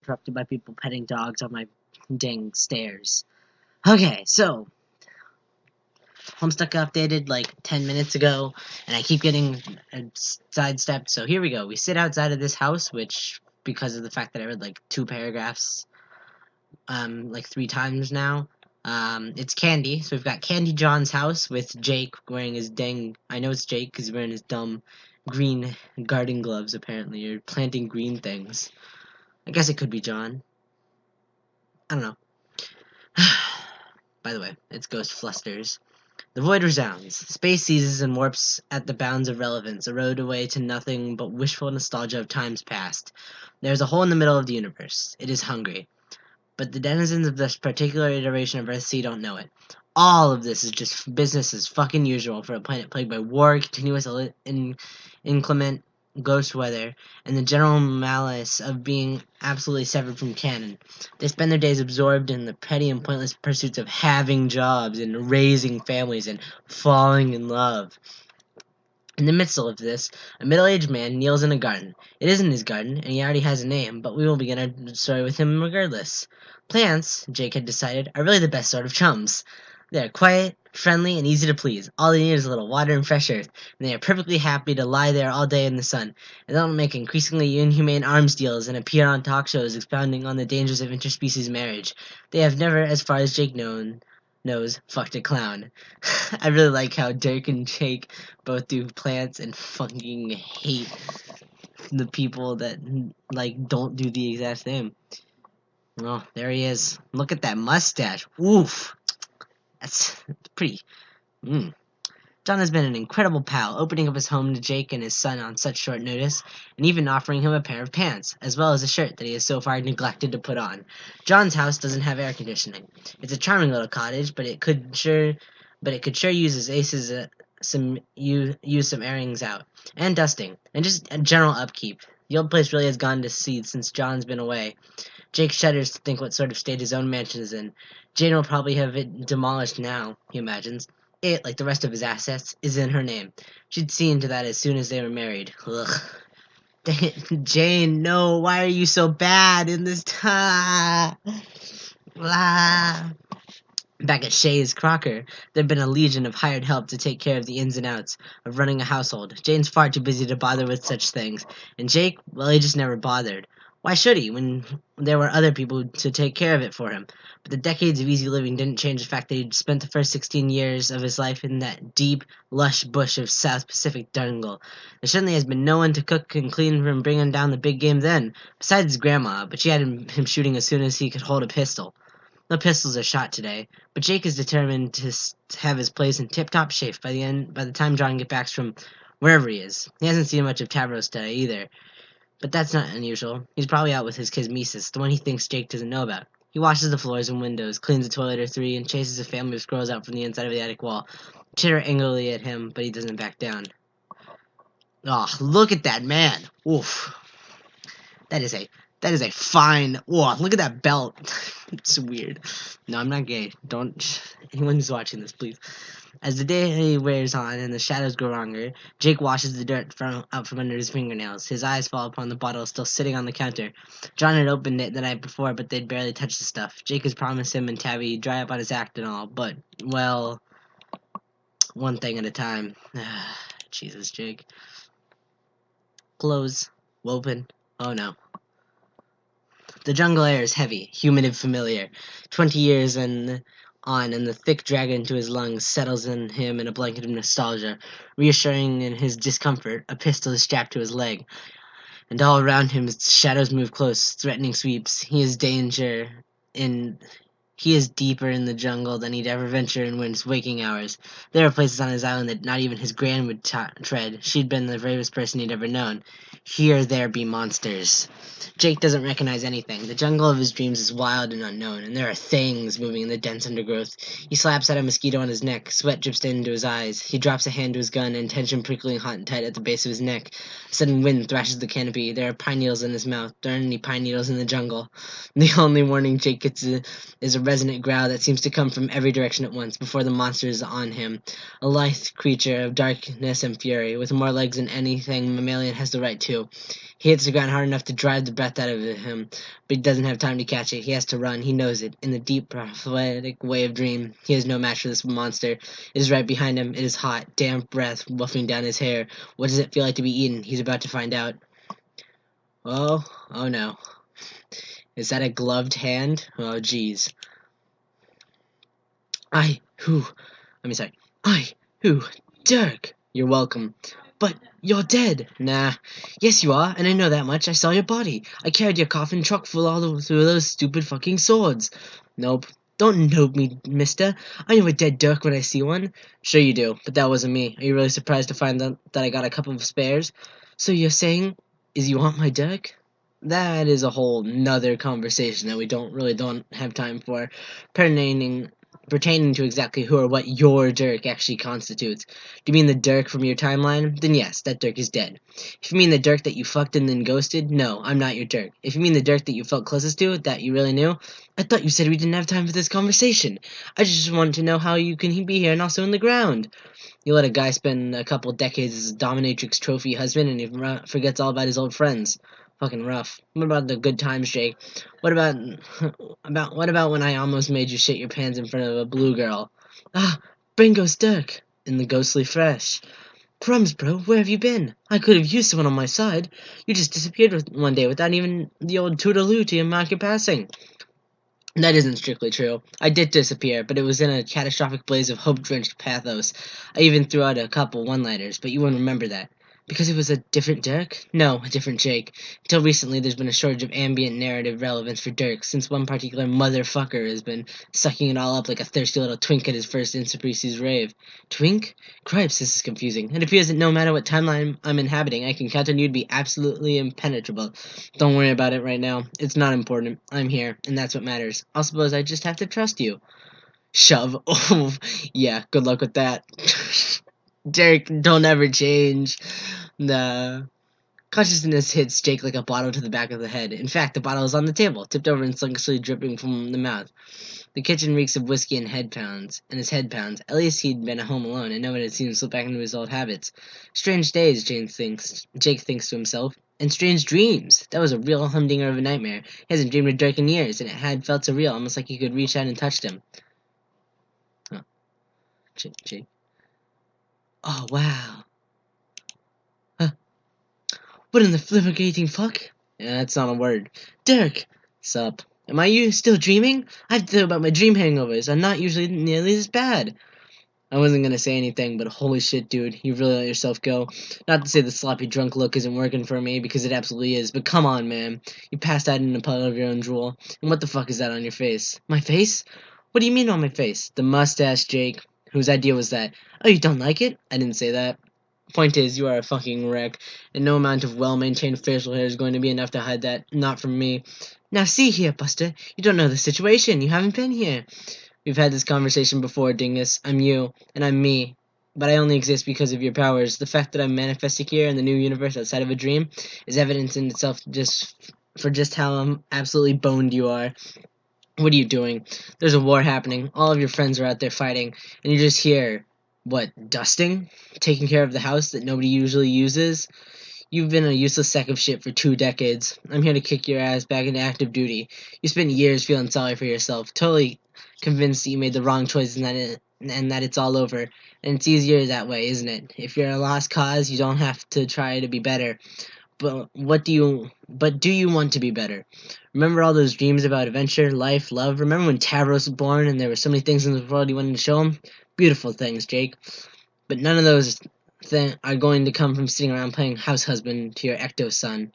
interrupted by people petting dogs on my dang stairs. Okay, so Homestuck updated like 10 minutes ago, and I keep getting sidestepped. So here we go. We sit outside of this house, which, because of the fact that I read like 2 paragraphs like 3 times now, it's Candy. So we've got Candy John's house with Jake wearing his dang, I know it's Jake because he's wearing his dumb green garden gloves apparently, or planting green things. I guess it could be John. I don't know. By the way, it's Ghost Flusters. The void resounds. Space seizes and warps at the bounds of relevance, erode away to nothing but wishful nostalgia of times past. There is a hole in the middle of the universe. It is hungry. But the denizens of this particular iteration of Earthsea don't know it. All of this is just business as fucking usual for a planet plagued by war, continuous inclement ghost weather, and the general malice of being absolutely severed from canon. They spend their days absorbed in the petty and pointless pursuits of having jobs and raising families and falling in love. In the midst of this, a middle-aged man kneels in a garden. It isn't his garden, and he already has a name, but we will begin our story with him regardless. Plants, Jake had decided, are really the best sort of chums. They are quiet, friendly, and easy to please. All they need is a little water and fresh earth, and they are perfectly happy to lie there all day in the sun, and they'll make increasingly inhumane arms deals and appear on talk shows expounding on the dangers of interspecies marriage. They have never, as far as Jake knows, fucked a clown. I really like how Dirk and Jake both do plants and fucking hate the people that like don't do the exact same. Oh, there he is. Look at that mustache. Oof. That's pretty. John has been an incredible pal, opening up his home to Jake and his son on such short notice, and even offering him a pair of pants, as well as a shirt that he has so far neglected to put on. John's house doesn't have air conditioning. It's a charming little cottage, but it could sure use some airings out, and dusting, and just a general upkeep. The old place really has gone to seed since John's been away. Jake shudders to think what sort of state his own mansion is in. Jane will probably have it demolished now, he imagines. It, like the rest of his assets, is in her name. She'd seen to that as soon as they were married. Ugh. Dang it, Jane, no, why are you so bad in this time? Back at Shays Crocker, there'd been a legion of hired help to take care of the ins and outs of running a household. Jane's far too busy to bother with such things. And Jake, well, he just never bothered. Why should he, when there were other people to take care of it for him? But the decades of easy living didn't change the fact that he'd spent the first 16 years of his life in that deep, lush bush of South Pacific jungle. There certainly has been no one to cook and clean for him bringing down the big game then, besides his grandma, but she had him shooting as soon as he could hold a pistol. No pistols are shot today, but Jake is determined to have his place in tip-top shape by the time John gets back from wherever he is. He hasn't seen much of Tavros today either. But that's not unusual. He's probably out with his kismesis, the one he thinks Jake doesn't know about. He washes the floors and windows, cleans a toilet or 3, and chases a family of squirrels out from the inside of the attic wall. Chitter angrily at him, but he doesn't back down. Oh, look at that man! Oof. That is a fine... Oh, look at that belt. It's weird. No, I'm not gay. Don't... Anyone who's watching this, please. As the day wears on and the shadows grow longer, Jake washes the dirt out from under his fingernails. His eyes fall upon the bottle still sitting on the counter. John had opened it the night before, but they'd barely touched the stuff. Jake has promised him and Tabby he'd dry up on his act and all, but, well, one thing at a time. Jesus, Jake. Close. Open. Oh, no. The jungle air is heavy, humid and familiar. 20 years and the thick dragon to his lungs settles in him in a blanket of nostalgia. Reassuring in his discomfort, a pistol is strapped to his leg. And all around him, shadows move close, threatening sweeps. He is deeper in the jungle than he'd ever venture in his waking hours. There are places on his island that not even his gran would tread. She'd been the bravest person he'd ever known. Here there be monsters. Jake doesn't recognize anything. The jungle of his dreams is wild and unknown, and there are things moving in the dense undergrowth. He slaps at a mosquito on his neck. Sweat drips into his eyes. He drops a hand to his gun, and tension prickling hot and tight at the base of his neck. A sudden wind thrashes the canopy. There are pine needles in his mouth. There aren't any pine needles in the jungle. The only warning Jake gets is a resonant growl that seems to come from every direction at once before the monster is on him. A lithe creature of darkness and fury, with more legs than anything mammalian has the right to. He hits the ground hard enough to drive the breath out of him, but he doesn't have time to catch it. He has to run. He knows it. In the deep, prophetic way of dream, he is no match for this monster. It is right behind him. It is hot, damp breath wafting down his hair. What does it feel like to be eaten? He's about to find out. Oh no. Is that a gloved hand? Oh, jeez. I, who, Dirk. You're welcome. But you're dead. Nah. Yes, you are, and I know that much. I saw your body. I carried your coffin truck full all through those stupid fucking swords. Nope. Don't nope me, mister. I know a dead Dirk when I see one. Sure you do, but that wasn't me. Are you really surprised to find out that I got a couple of spares? So you're saying, is you want my Dirk? That is a whole nother conversation that we don't have time for, pertaining to exactly who or what your Dirk actually constitutes. Do you mean the Dirk from your timeline? Then yes, that Dirk is dead. If you mean the Dirk that you fucked and then ghosted, no, I'm not your Dirk. If you mean the Dirk that you felt closest to, that you really knew, I thought you said we didn't have time for this conversation. I just wanted to know how you can be here and also in the ground. You let a guy spend a couple decades as a dominatrix trophy husband and he forgets all about his old friends. Fucking rough. What about the good times, Jake? What about when I almost made you shit your pants in front of a blue girl? Ah, Bingo's Dirk. In the ghostly fresh. Crumbs, bro, where have you been? I could have used someone on my side. You just disappeared one day without even the old toodaloo to mark your passing. That isn't strictly true. I did disappear, but it was in a catastrophic blaze of hope-drenched pathos. I even threw out a couple one-liners, but you wouldn't remember that. Because it was a different Dirk? No, a different Jake. Until recently, there's been a shortage of ambient narrative relevance for Dirk, since one particular motherfucker has been sucking it all up like a thirsty little twink at his first Insta-Precies rave. Twink? Cripes, this is confusing. It appears that no matter what timeline I'm inhabiting, I can count on you to be absolutely impenetrable. Don't worry about it right now. It's not important. I'm here, and that's what matters. I suppose I just have to trust you. Shove. Oh, yeah, good luck with that. Dirk, don't ever change. The consciousness hits Jake like a bottle to the back of the head. In fact, the bottle is on the table, tipped over and sluggishly dripping from the mouth. The kitchen reeks of whiskey and his head pounds. At least he'd been at home alone, and no one had seen him slip back into his old habits. Strange days, Jake thinks to himself. And strange dreams. That was a real humdinger of a nightmare. He hasn't dreamed of Dirk in years, and it had felt surreal, almost like he could reach out and touch him. Oh. Jake. Oh, wow. Huh. What in the flibbergating fuck? Yeah, that's not a word. Dirk! Sup? Am I still dreaming? I have to think about my dream hangovers. I'm not usually nearly as bad. I wasn't gonna say anything, but holy shit, dude. You really let yourself go. Not to say the sloppy drunk look isn't working for me, because it absolutely is, but come on, man. You passed out in a puddle of your own drool. And what the fuck is that on your face? My face? What do you mean on my face? The mustache, Jake. Whose idea was that? Oh, you don't like it? I didn't say that. Point is, you are a fucking wreck, and no amount of well-maintained facial hair is going to be enough to hide that. Not from me. Now see here, Buster. You don't know the situation. You haven't been here. We've had this conversation before, Dingus. I'm you, and I'm me. But I only exist because of your powers. The fact that I'm manifesting here in the new universe outside of a dream is evidence in itself for just how absolutely boned you are. What are you doing? There's a war happening. All of your friends are out there fighting, and you're just here, what, dusting? Taking care of the house that nobody usually uses? You've been a useless sack of shit for 2 decades. I'm here to kick your ass back into active duty. You spent years feeling sorry for yourself, totally convinced that you made the wrong choice and that it's all over. And it's easier that way, isn't it? If you're a lost cause, you don't have to try to be better. But do you want to be better? Remember all those dreams about adventure, life, love? Remember when Tavros was born and there were so many things in the world you wanted to show him? Beautiful things, Jake. But none of those are going to come from sitting around playing house husband to your ecto-son.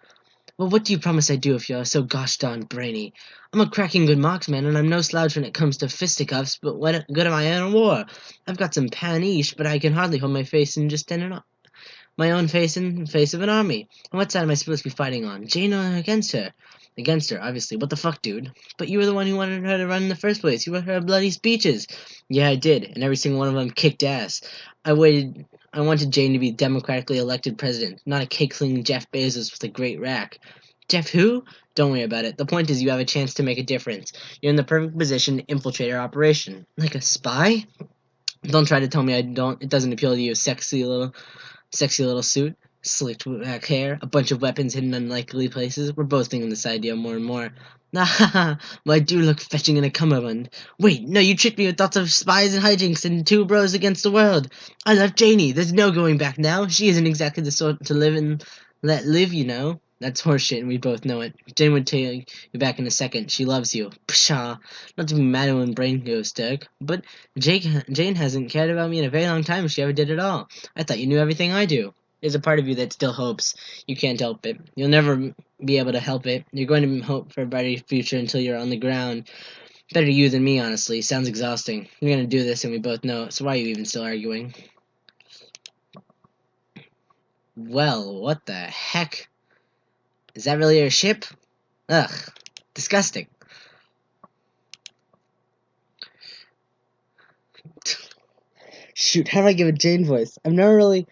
Well, what do you promise I'd do if you're so gosh darn brainy? I'm a cracking good marksman, and I'm no slouch when it comes to fisticuffs, but what good am I in a war? I've got some paniche, but I can hardly hold my face and just stand up. My own face in the face of an army. And what side am I supposed to be fighting on? Jane or against her? Against her, obviously. What the fuck, dude? But you were the one who wanted her to run in the first place. You wrote her bloody speeches. Yeah, I did, and every single one of them kicked ass. I wanted Jane to be democratically elected president, not a cake-clinging Jeff Bezos with a great rack. Jeff who? Don't worry about it. The point is you have a chance to make a difference. You're in the perfect position to infiltrate our operation. Like a spy? Don't try to tell me I don't. It doesn't appeal to you, sexy little suit, slicked back hair, a bunch of weapons hidden in unlikely places. We're both thinking this idea more and more. Ah, well, I do look fetching in a cummerbund. Wait, no, you tricked me with thoughts of spies and hijinks and two bros against the world. I love Janie. There's no going back now. She isn't exactly the sort to live and let live, you know. That's horseshit, and we both know it. Jane would take you back in a second. She loves you. Pshaw. Not to be mad when brain goes stuck, but Jane hasn't cared about me in a very long time if she ever did at all. I thought you knew everything I do. There's a part of you that still hopes. You can't help it. You'll never be able to help it. You're going to hope for a brighter future until you're on the ground. Better you than me, honestly. Sounds exhausting. You're going to do this, and we both know it, so why are you even still arguing? Well, what the heck? Is that really your ship? Ugh. Disgusting. Shoot, how do I give a Jane voice? I've never really...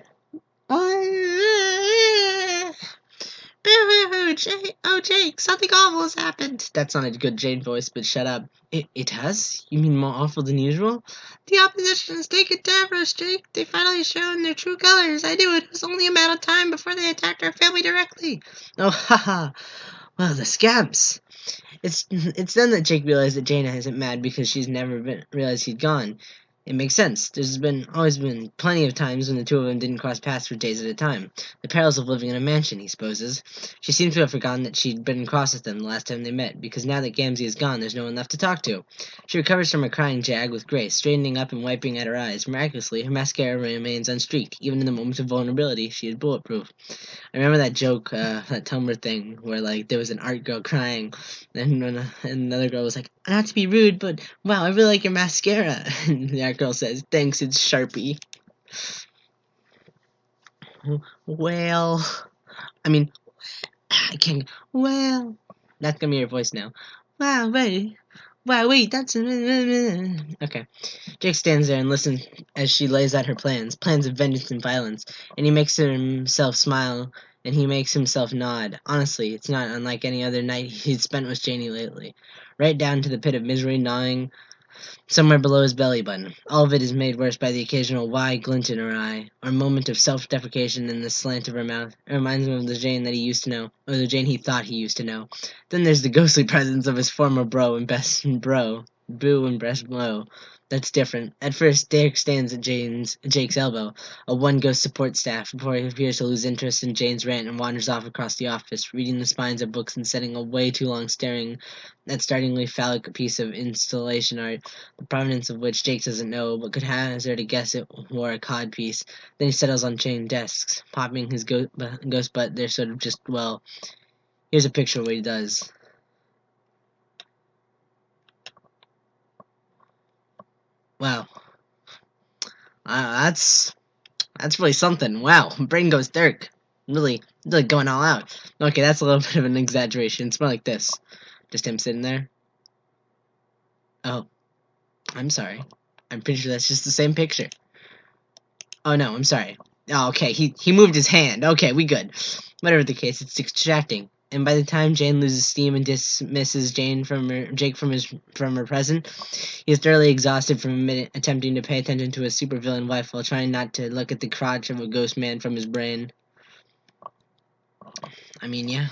Jake, something awful has happened. That's not a good Jane voice, but shut up. It has? You mean more awful than usual? The opposition has taken down for us, Jake. They finally shown their true colors. I knew it. It was only a matter of time before they attacked our family directly. Oh, haha. Well, the scamps. It's then that Jake realized that Jaina isn't mad because she's never realized he'd gone. It makes sense. There's always been plenty of times when the two of them didn't cross paths for days at a time. The perils of living in a mansion, he supposes. She seems to have forgotten that she'd been across with them the last time they met, because now that Gamzee is gone, there's no one left to talk to. She recovers from her crying jag with grace, straightening up and wiping at her eyes. Miraculously, her mascara remains unstreaked. Even in the moments of vulnerability, she is bulletproof. I remember that joke, that Tumblr thing, where, like, there was an art girl crying, and another girl was like, not to be rude, but, wow, I really like your mascara. And the art girl says, thanks, it's Sharpie. Well, I mean, I can't, well, that's gonna be your voice now. Wow, wait, that's, okay. Jake stands there and listens as she lays out her plans of vengeance and violence, and he makes himself smile, and he makes himself nod. Honestly, it's not unlike any other night he'd spent with Janie lately. Right down to the pit of misery gnawing somewhere below his belly button. All of it is made worse by the occasional wide glint in her eye, or moment of self-deprecation in the slant of her mouth. It reminds him of the Jane that he used to know, or the Jane he thought he used to know. Then there's the ghostly presence of his former boo and best bro. That's different. At first, Derek stands at Jake's elbow, a one-ghost support staff, before he appears to lose interest in Jane's rant and wanders off across the office, reading the spines of books and setting a way too long staring at startlingly phallic piece of installation art, the provenance of which Jake doesn't know, but could hazard a guess it wore a cod piece. Then he settles on chain desks, popping his ghost butt there sort of just, well, here's a picture of what he does. Wow. That's really something. Wow, brain goes Dirk. Really going all out. Okay, that's a little bit of an exaggeration. It's more like this. Just him sitting there. Oh, I'm sorry. I'm pretty sure that's just the same picture. Oh no, I'm sorry. Oh, okay, he moved his hand. Okay, we good. Whatever the case, it's distracting. And by the time Jane loses steam and dismisses Jake from her present, he is thoroughly exhausted from attempting to pay attention to his supervillain wife while trying not to look at the crotch of a ghost man from his brain. I mean, yeah.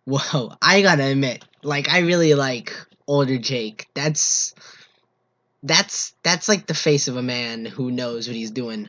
Whoa, I gotta admit, like, I really like older Jake. That's like the face of a man who knows what he's doing.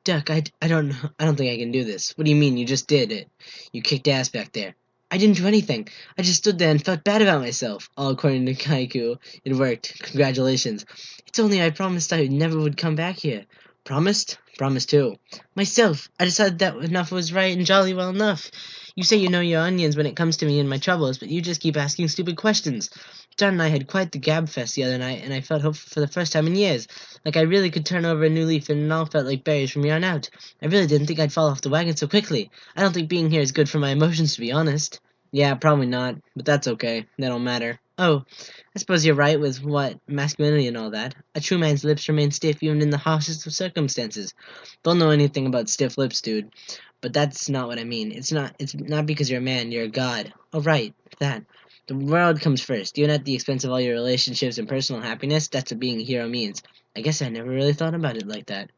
Duck, I don't think I can do this. What do you mean? You just did it. You kicked ass back there. I didn't do anything. I just stood there and felt bad about myself. All according to Kaiku. It worked. Congratulations. It's only I promised I never would come back here. Promised? Promised who? Myself. I decided that enough was right and jolly well enough. You say you know your onions when it comes to me and my troubles, but you just keep asking stupid questions. John and I had quite the gab fest the other night, and I felt hopeful for the first time in years. Like I really could turn over a new leaf, and it all felt like berries from here on out. I really didn't think I'd fall off the wagon so quickly. I don't think being here is good for my emotions, to be honest. Yeah, probably not, but that's okay. That don't matter. Oh, I suppose you're right with what, masculinity and all that. A true man's lips remain stiff even in the harshest of circumstances. Don't know anything about stiff lips, dude. But that's not what I mean. It's not because you're a man, you're a god. Oh right, that. The world comes first, even at the expense of all your relationships and personal happiness. That's what being a hero means. I guess I never really thought about it like that.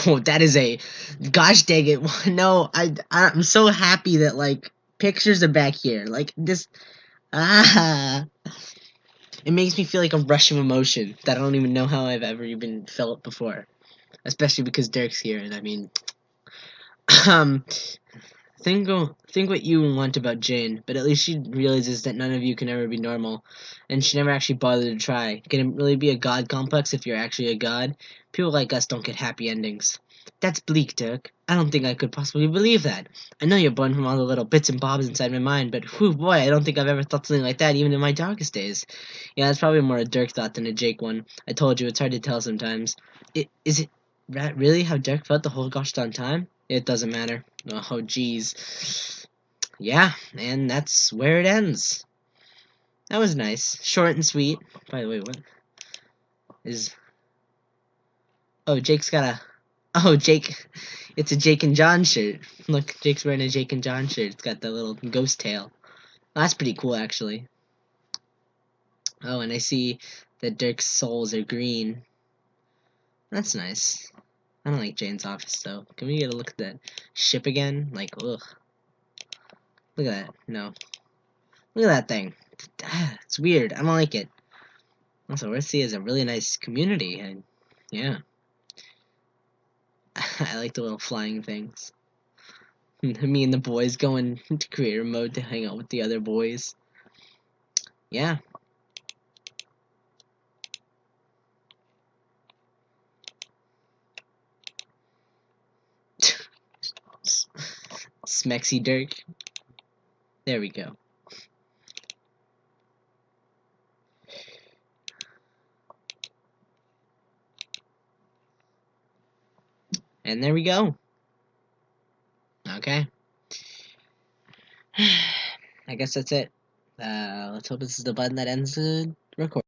Whoa, that is a gosh dang it. No, I'm so happy that like pictures are back here. Like this it makes me feel like a rush of emotion that I don't even know how I've ever even felt before. Especially because Dirk's here and I mean um think what you want about Jane, but at least she realizes that none of you can ever be normal, and she never actually bothered to try. Can it really be a god complex if you're actually a god? People like us don't get happy endings. That's bleak, Dirk. I don't think I could possibly believe that. I know you're born from all the little bits and bobs inside my mind, but whew, boy, I don't think I've ever thought something like that, even in my darkest days. Yeah, that's probably more a Dirk thought than a Jake one. I told you, it's hard to tell sometimes. Is it really how Dirk felt the whole gosh darn time? It doesn't matter. Oh, jeez. Yeah, and that's where it ends. That was nice. Short and sweet. By the way, what is... Oh, Jake's got a... Oh, Jake... It's a Jake and John shirt. Look, Jake's wearing a Jake and John shirt. It's got the little ghost tail. Oh, that's pretty cool, actually. Oh, and I see that Dirk's souls are green. That's nice. I don't like Jane's office, though. Can we get a look at that ship again? Like, ugh. Look at that. No. Look at that thing. It's weird. I don't like it. Also, Earthsea is a really nice community, and yeah. I like the little flying things. Me and the boys going to creator mode to hang out with the other boys. Yeah. Smexy Dirk. There we go. And there we go. Okay. I guess that's it. Let's hope this is the button that ends the recording.